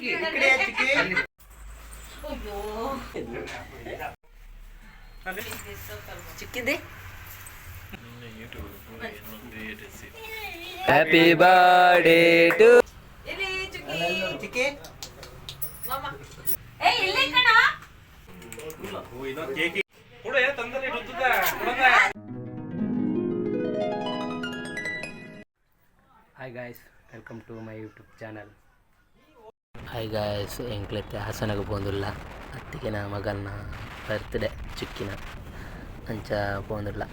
ಚಿಕ್ಕಿ ಈ ಕಡೆ ಚಿಕ್ಕಿ ಚಿಕ್ಕಿದೆ. ಹ್ಯಾಪಿ ಬರ್ಡೇ ಟು ಚಿಕ್ಕಿ hi guys, welcome to my YouTube channel. Hi guys, ಎಂಕ್ಲೆತ್ತೆ ಹಾಸನಗೆ ಪೋಂದುಲ್ಲ ಅತ್ತಿಗೆನ ಮಗನ ಬರ್ತ್ಡೇ ಚಿಕ್ಕಿನ ಅಂಚ ಪೋಂದುಲ್ಲ.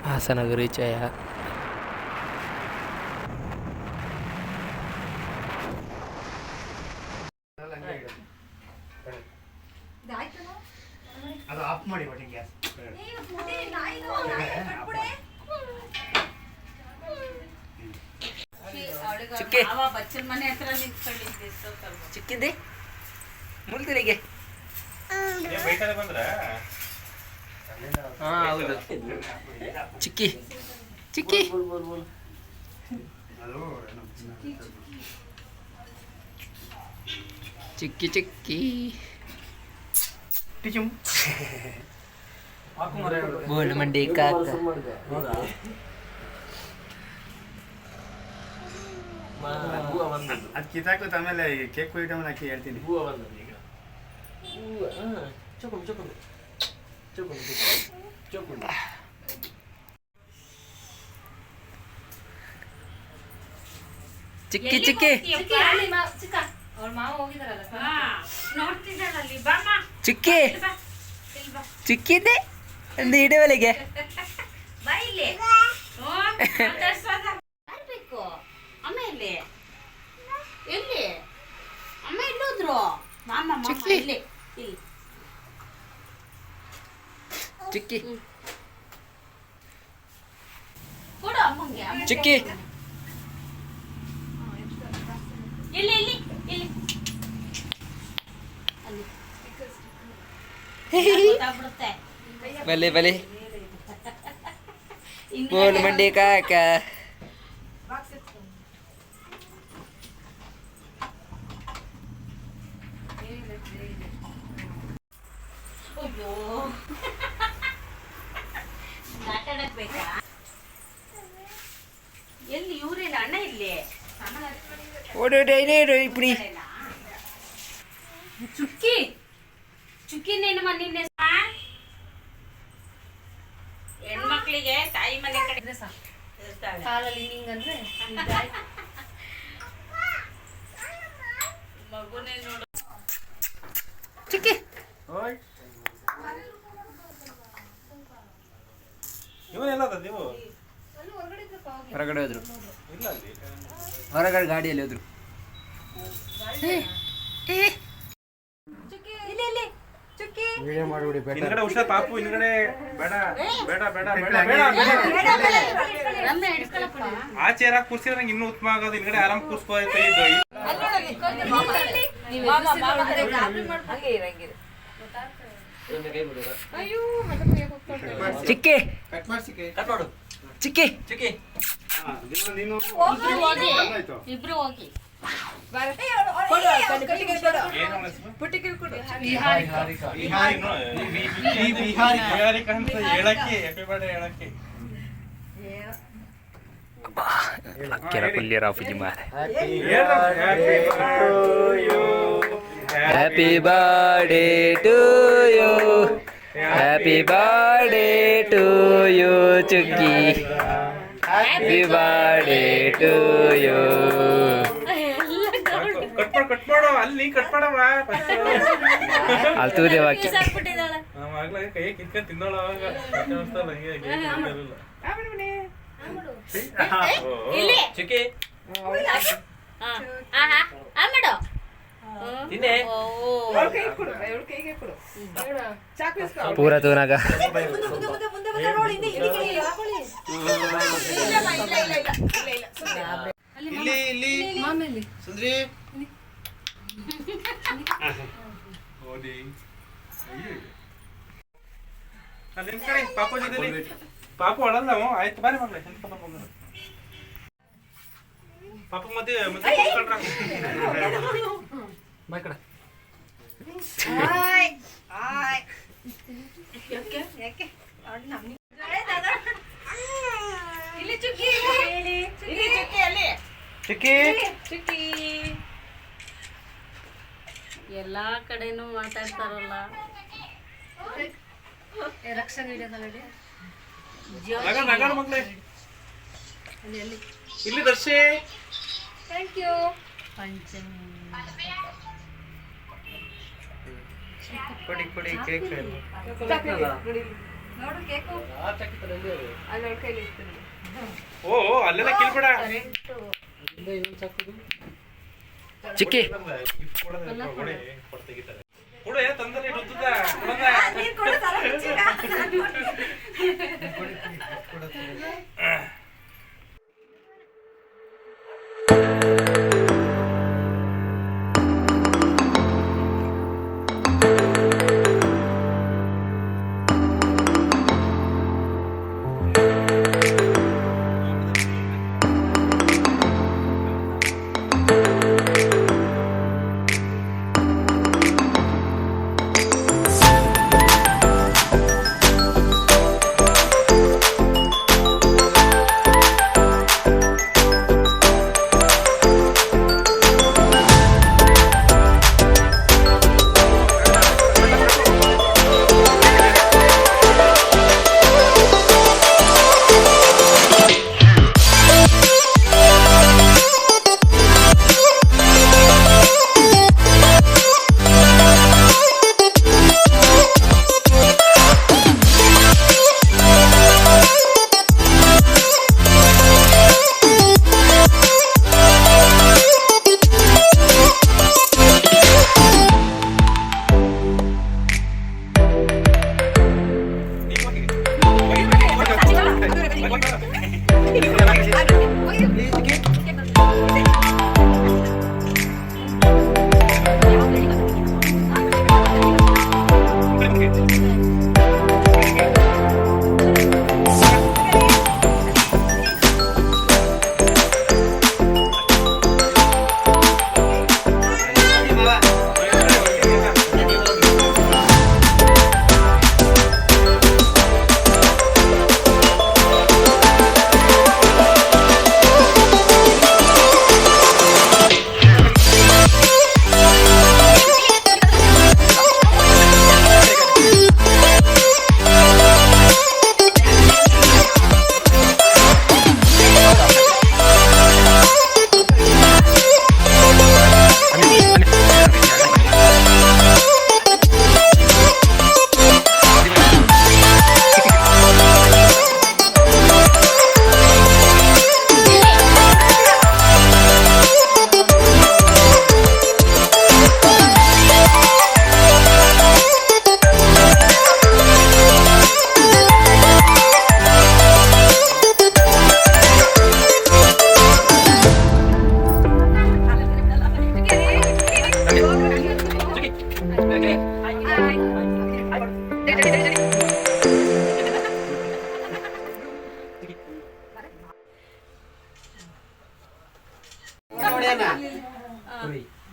ಹಾಸನಗೆ ರೀಚ್ ಆಯ. ಅದು ಆಫ್ ಮಾಡಿ ಒಟ್ಟಿಗೆ ಗ್ಯಾಸ್. ಚಿಕ್ಕಿ ಚಿಕ್ಕಿದೆ ಮುಲ್ತಿರಿಗೆ. ಹಾ ಹೌದು, ಚಿಕ್ಕಿ ಚಿಕ್ಕಿ ಚಿಕ್ಕಿ ಚಿಕ್ಕಿ ಬೋಲ್ ಮಂಡಿ ಕಾಕ. ಅದು ಕಿತ್ತಾಕ್ಲತ್ತ ಆಮೇಲೆ ಕೇಕ್ ಐಟಮ್ ಹಾಕಿ ಹೇಳ್ತೀನಿ. ಚಿಕ್ಕಿ ಚಿಕ್ಕಿ ಚಿಕ್ಕಿ ಚಿಕ್ಕಿದೆ ಒಂದು ಇಡವಲಿಗೆ. ಚಿಕ್ಕಿ ಚಿಕ್ಕಿ ಬಲೆ ಬಲೆ ಬೋಲ್ ಮಂಡಿ ಕಾಕ. ಎಲ್ಲಿ ಇವ್ರೇನ ಅಣ್ಣ ಇಲ್ಲಿ ಇಪ್ಪಡಿ ಚುಕ್ಕಿ ಚುಕ್ಕಿನೇನಮ್ಮ ನಿನ್ನೆ ಹೆಣ್ಮಕ್ಳಿಗೆ ತಾಯಿ ಮನೆ ಕಡೆ ಕಾಲಲ್ಲಿ ಹಿಂಗಂದ್ರೆ ಮಗುನೇ ನೋಡು. ಚಿಕ್ಕಿ ನೀವು ಹೊರಗಡೆ ಹೋದ್ರು, ಹೊರಗಡೆ ಗಾಡಿಯಲ್ಲಿ ಹೋದ್ರು. ಹಿಂದ್ಗಡೆ ಹುಷಾರ್ ಪಾಪು, ಹಿಂದ್ಗಡೆ ಬೇಡ ಬೇಡ ಬೇಡ ಆಚೆ ಯಾರ ಕೂರ್ಸಿದ್ರೆ ನಂಗೆ ಇನ್ನೂ ಉತ್ತಮ ಆಗೋದು. ಹಿಂದ್ಗಡೆ ಆರಾಮ್ ಕೂರ್ಸ್ಬೋದಾಯ್ತು. ಚಿಕ್ಕಿ ಚಿಕ್ಕಿ ಇಬ್ರು ಹೋಗಿ ಏನು ಅವಳ ಹೆಸರು? ವಿಹಾರಿಕಾ. ವಿಹಾರಿಕ ಅಂತ ಹೇಳಕ್ಕೆ ಹ್ಯಾಪಿ ಬರ್ಡೇ ಹೇಳಕ್ಕೆ. ಅಕ್ಕಿರ ಪುಲ್ಯರ ಪೂಜೆ ಮಾರೆ. Happy happy birthday to you, happy birthday to you ಚುಕ್ಕಿ, happy birthday to you. Cut ಮಾಡು ಅಲ್ಲಿ ಕಟ್ ಮಾಡವ ಅಲ್ಲಿ ತೂದೇವಾಕಿ ಆಗ್ಲಾಗ ಕೈ ಕಿತ್ಕೊಂಡ್ ತಿನ್ನೋಳ ಅವಾಗ ಇಲ್ಲಿ. ಚುಕ್ಕಿ ಮಾಡು. ತಿನ್ನೆ. ಓ. ಪೂರ ತೂನಾಗ ಇಲ್ಲಿ ಇಲ್ಲಿ ಸುಂದ್ರಿ ಓದಿ ನಿಮ್ ಕಡೆ ಪಾಪು ಜೊತೆ ಪಾಪು ಅಳಲ್ಲ ಅವ. ಆಯ್ತು ಬಾರಿ ಮಗ್ಳೆ ಪಾಪು ಮತ್ತೆ ಕೂತ್ಕೊಂಡ್ರ ಬಾಯ್ ಕಡೆ. ಇಲ್ಲಿ ಚುಕ್ಕಿ. ಇಲ್ಲಿ ಚುಕ್ಕಿ ಅಲ್ಲಿ. ಚಿಕ್ಕಿ ಚುಕ್ಕಿ. ಎಲ್ಲಾ ಕಡೆನೂ ಮಾತಾಡ್ತಾರಲ್ಲ. ನಗಾಡ ಮಗ್ಳೆ ಇಲ್ಲಿ ದರ್ಶಿ ಥ್ಯಾಂಕ್ ಯು. ಪಂಚಮಿ ಕೊಡಿ ಕೊಡಿ ಕೇಕ್ ಓ ಅಲ್ಲೆಲ್ಲ ಕಿಲ್ಬೇಡ. ಚಿಕ್ಕಿ ಕೂಡ ತಂದಲ್ಲಿ ರುದ್ದ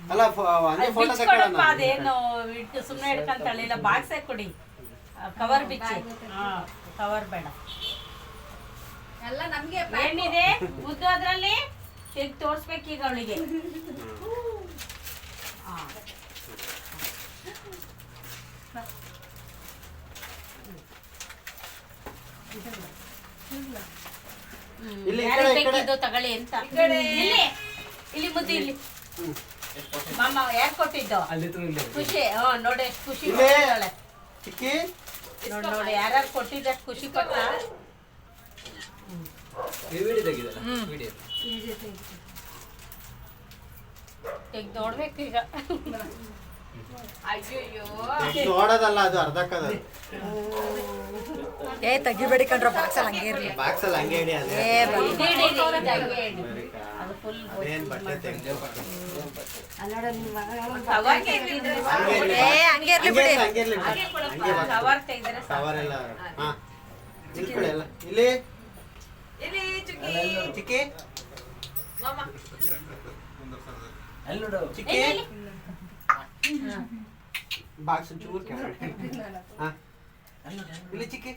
ಅಲ್ಲ ಹಂಗೆ ಫೋಟೋ ಬಿಚ್ಕೊಡಪ್ಪ ಅದೇನು ಇಟ್ಟು ಸುಮ್ಮನೆ ಹಿಡ್ಕೊಂತಾಳೆ ಇಲ್ಲ ಬಾಕ್ಸೇ ಕೊಡಿ ಕವರ್ ಬಿಚ್ಚಿ ಕವರ್ ಬೇಡ ಎಲ್ಲ ನಮ್ಗೆ ಏನಿದೆ ಮುದ್ದು ಅದ್ರಲ್ಲಿ ತೆಗ್ದು ತೋರ್ಸ್ಬೇಕೀಗ ಅವಳಿಗೆ ಇಲ್ಲಿ ಬೇಕಿದ್ದು ತಗೊಳ್ಳಿ ಅಂತ ಇಲ್ಲಿ ಇಲ್ಲಿ ಮುದ್ದು ಇಲ್ಲಿ ಮಾಮ ಯಾರು ಕೊಟ್ಟಿದ್ದು ಖುಷಿ ನೋಡಿ ಎಷ್ಟು ಖುಷಿ ಪಡ್ತಾಳೆ. ಚಿಕ್ಕಿ ನೋಡಿ ಯಾರ್ಯಾರು ಕೊಟ್ಟಿದ್ದ ಖುಷಿ ಪಟ್ಟ ತೆಗ್ದು ನೋಡ್ಬೇಕು ಈಗ ಅಯ್ಯೋ ನೋಡೋದಲ್ಲ ಅದು ಅರ್ಧಕ್ಕದ ಏ ತೆಗಿಬೇಡಿ ಕಣ್ರ ಬಾಕ್ಸಲ್ಲಿ ಹಂಗೆ ಇರ್ಲಿ ಬಾಕ್ಸ್ ಅಲ್ಲಿ ಹಂಗೆ ಹಿಡಿ ಅದು ಅದು ಫುಲ್ ಏನ್ ಬಟ್ಟೆ ತೆಗ್ದು ಏ ಹಂಗೆ ಇರ್ಲಿ ಬಿಡಿ ಹಂಗೆ ಇರ್ಲಿ ಕವರ್ ತೆಗ್ದರೆ ಕವರ್ ಎಲ್ಲ ಹಾ ಇಲ್ಲಿ ಕೊಡಿ ಎಲ್ಲ ಇಲ್ಲಿ ಚಿಕ್ಕಿ ಚಿಕ್ಕಿ ಬಾಕ್ಸ್ ಚೂರ್ ಕೆಳಗಡೆ ಹಾ ಇಲ್ಲಿ ಚಿಕ್ಕಿ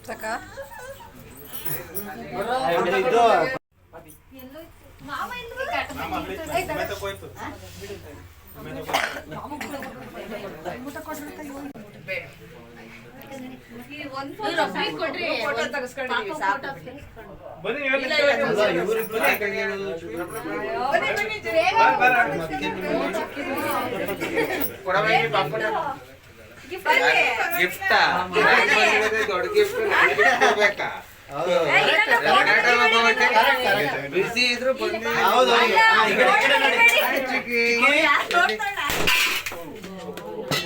ಸಾಕ ಇದು ಬನ್ನಿ ಗಿಫ್ಟ್ ದೊಡ್ಡ ಗಿಫ್ಟ್ ಬೇಕಾ ಬಿಸಿ ಇದ್ರು ಹೌದು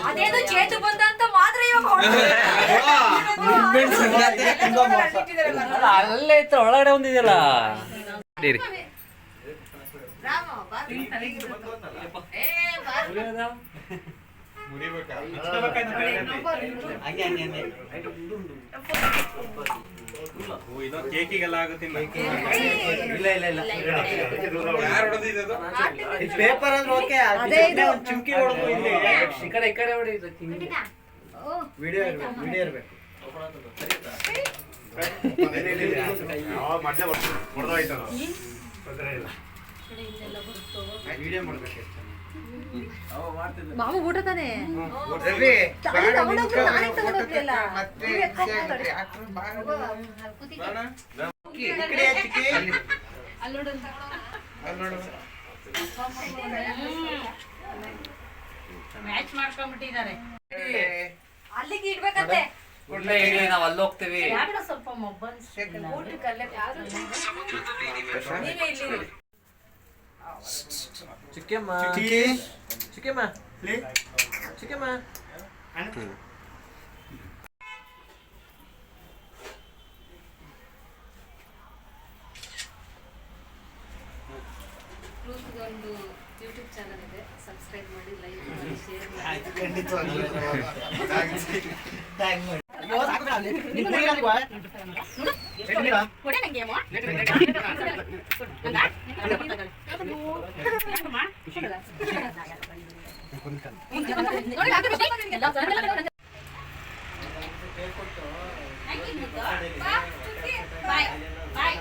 ಅದೇನು ಚೇತು ಬಂದ ಅಂತ ಮಾತ್ರ ಇವಾಗ ಅಲ್ಲೇ ಇತ್ತು ಒಳಗಡೆ ಒಂದಿದೆಯಲ್ಲ ಹಂಗೆ ಹಂಗೆ ಹಂಗೆ ಕೇಕಿಗೆಲ್ಲ ಆಗುತ್ತಿಲ್ಲ ಇಲ್ಲ ಇಲ್ಲ ಇಲ್ಲ ಯಾರು ಹೊಡೆದಿದ್ದು ಪೇಪರ್ ಅಂದ್ರೆ ಓಕೆ ಒಂದು ಚುಮ್ಕಿ ಹೊಡೆದು ಇಲ್ಲಿ ಈ ಕಡೆ ಹೊಡಿ ವಿಡಿಯೋ ಇರ್ಬೇಕು ವಿಡಿಯೋ ಮಾಡ್ಬೇಕು ಮಾಮ ಊಟ ತಾನೆ ಮ್ಯಾಚ್ ಮಾಡ್ಕೊಂಡ್ಬಿಟ್ಟಿದ್ದಾರೆ ಅಲ್ಲಿಗೆ ಇಡ್ಬೇಕಂತೆ ನಾವ್ ಅಲ್ಲಿ ಹೋಗ್ತೀವಿ ಯಾಕೆ ಸ್ವಲ್ಪ ಮೊಬ್ಬನ್ ಚಿಕ್ಕಮ್ಮ ಚಿಕ್ಕಿ ಚಿಕ್ಕಮ್ಮ ಚಿಕ್ಕಮ್ಮ ಒಂದು ಯೂಟ್ಯೂಬ್ ಚಾನಲ್ ಇದೆ, ಸಬ್ಸ್ಕ್ರೈಬ್ ಮಾಡಿ, ಲೈಕ್ ಮಾಡಿ, ಶೇರ್ ಮಾಡಿ. ಕೊಡೆ ನಂಗೆ ಅಮ್ಮ ಬಾಯ್ ಬಾಯ್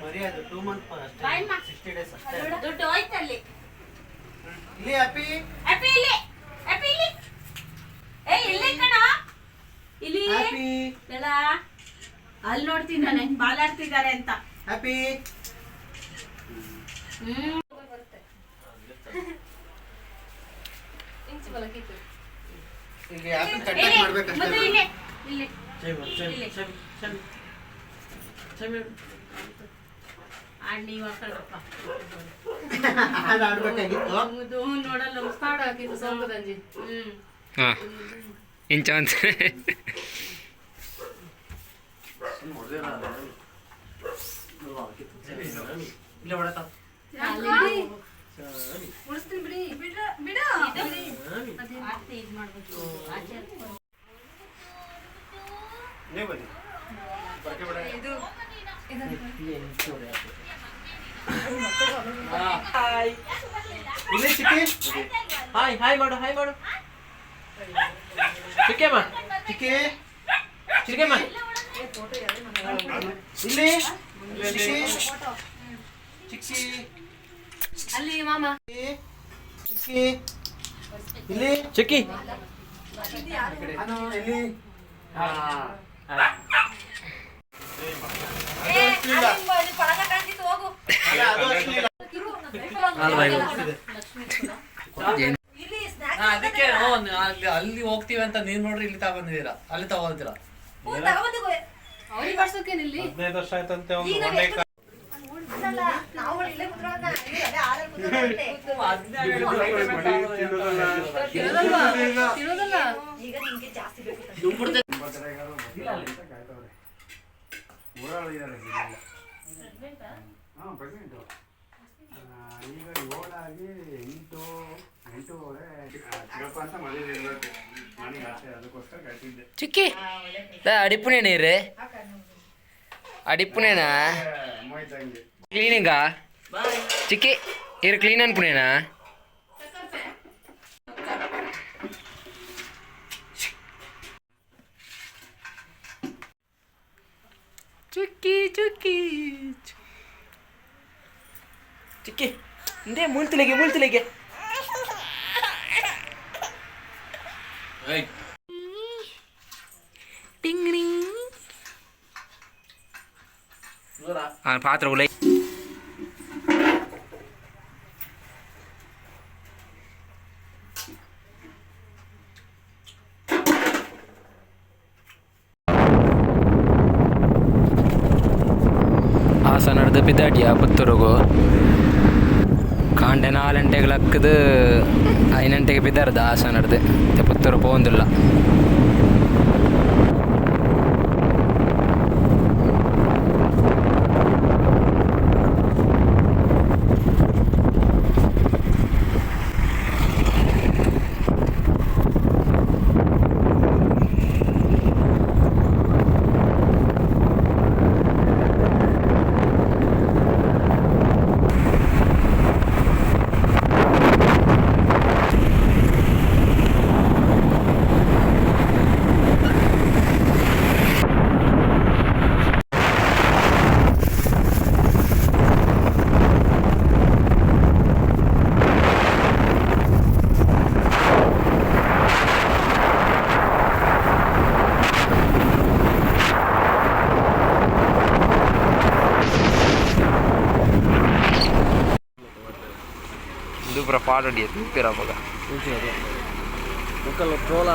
ಮರಿ ಅದು 2 ಮಂತ್ ಅಷ್ಟೇ ಬಾಯ್ ಮಾ 60 ಡೇಸ್ ಅಷ್ಟೇ ದುಡ್ಡು ಹೋಯ್ತಲ್ಲಿ ಇಲ್ಲಿ ಹ್ಯಾಪಿ ಹ್ಯಾಪಿ ಇಲ್ಲಿ ಹ್ಯಾಪಿ ಇಲ್ಲಿ ಏ ಇಲ್ಲಿ ಕಣ ಇಲ್ಲಿ ಹ್ಯಾಪಿ ಎಲ್ಲ ಅಲ್ಲಿ ನೋಡ್ತಿದ್ದಾನೆ ಬಾಲಾಡ್ತಿದ್ದಾರೆ ಅಂತ ಹ್ಯಾಪಿ ಇಂಚು ಬಲಕಿತ್ತು. ಈಗ ಹ್ಯಾಪಿ ಕಟ್ ಇಲ್ಲಿ ಮಾಡ್ಬೇಕಷ್ಟೇ ಮತ್ತೆ ಇಲ್ಲಿ ಇಲ್ಲಿ ನೀವು ಹಾಕೊಳ್ಳಪ್ಪ ಅದು ಆಡ್ಬೇಕಾಗಿತ್ತು. ಹೌದು ನೋಡಲ್ಲ ಕಾಡು ಹಾಕಿದ್ದು ಸೌಕದಂಜಿ. ಹಾಂ ಇಂಚ ಅಂತ ಉಳಿಸ್ತೀನಿ ಬಿಡಿ ಬಿಡ ಆರ್ತಿ ಇದು ಮಾಡ್ಬೇಕು ಆಚೆ ಹತ್ಕೊಂಡು. ಇದು ಇಲ್ಲಿ ಚಿಕ್ಕಿ ಹಾಯ್ ಹಾಯ್ ಮಾಡು ಹಾಯ್ ಮಾಡು ಚಿಕ್ಕಮ್ಮ ಚಿಕ್ಕಿ ಚಿಕ್ಕಮ್ಮ ಇಲ್ಲಿ ಚಿಕ್ಕಿ ಚಿಕ್ಕಿ ಅಲ್ಲಿ ಮಾಮ ಚಿಕ್ಕಿ ಇಲ್ಲಿ ಚಿಕ್ಕಿ ನಾನು ಇಲ್ಲಿ ಪಳಗ ಕಾಣ್ತಿತ್ತು ಹೋಗು ಅದು ಅಷ್ಟಿಲ್ಲ. ಇಲ್ಲಿ ಸ್ನಾಕ್ಸ್ ಅದಕ್ಕೆ ಅಲ್ಲಿ ಹೋಗ್ತೀವಿ ಅಂತ ನೀವ್ ನೋಡ್ರಿ ಇಲ್ಲಿ ತಗೊಂಡಿದ್ದೀರಾ ಅಲ್ಲಿ ತಗೋದಿರಾ ಅವ್ರಿಗೆ ಬರ್ಸೋಕೇನು ಇಲ್ಲಿ 15 ವರ್ಷ ಆಯ್ತಂತೆ ಒಂದು ಈಗ ಒಳ್ಳೆ ನಾವು ಇಲ್ಲೇ ಕುತ್ಕೊಳ್ಳೋಣ ಅದೇ ಆಡಲ್ ಕುತ್ಕೊಳ್ಳೋಣ ತಿಳೋದಲ್ಲ ಈಗ ನಿಮ್ಗೆ ಜಾಸ್ತಿ ಬೇಕು ಈಗ 7 ಆಗಿ 8:30 ಚಿಕ್ಕಪ್ಪ ಅಂತ ಮನೇಲಿ ಇರ್ಬೇಕು. ನನಗೆ ಆಸೆ, ಅದಕ್ಕೋಸ್ಕರ ಕಟ್ಟಿದ್ದೆ. ಚಿಕ್ಕಿ ಅಡಿಪುನೇ ನೀರು ಅಡಿಪುನೇನಾ ಅಮ್ಮ ಇದ್ದಂಗೆ ಕ್ಲೀನಿಂಗಾ ಚಿಕ್ಕಿ ಇರು ಕ್ಲೀನ್ ಅನ್ಪುನೇನಾ ಚುಕ್ಕಿ ಚುಕ್ಕಿ ಚಿಕ್ಕಿ ಇಂದೇ ಮುಳ್ತಿಲೆಗೆ పాత్ర ఉలై ಆಸ ನಡೆದು ಬಿದ್ದಾಡ್ಯ ಪುತ್ತೂರಿಗೂ ಕಾಂಡೆ 4 ಗಂಟೆಗೆ ಲಕ್ಕದು 5 ಗಂಟೆಗೆ ಬಿದ್ದಾರ್ದು ಆಸ ನಡೆದು ಪುತ್ತೂರು ಪೋಂದಿಲ್ಲ itu berapa ada dia tuh berapa kah? Troll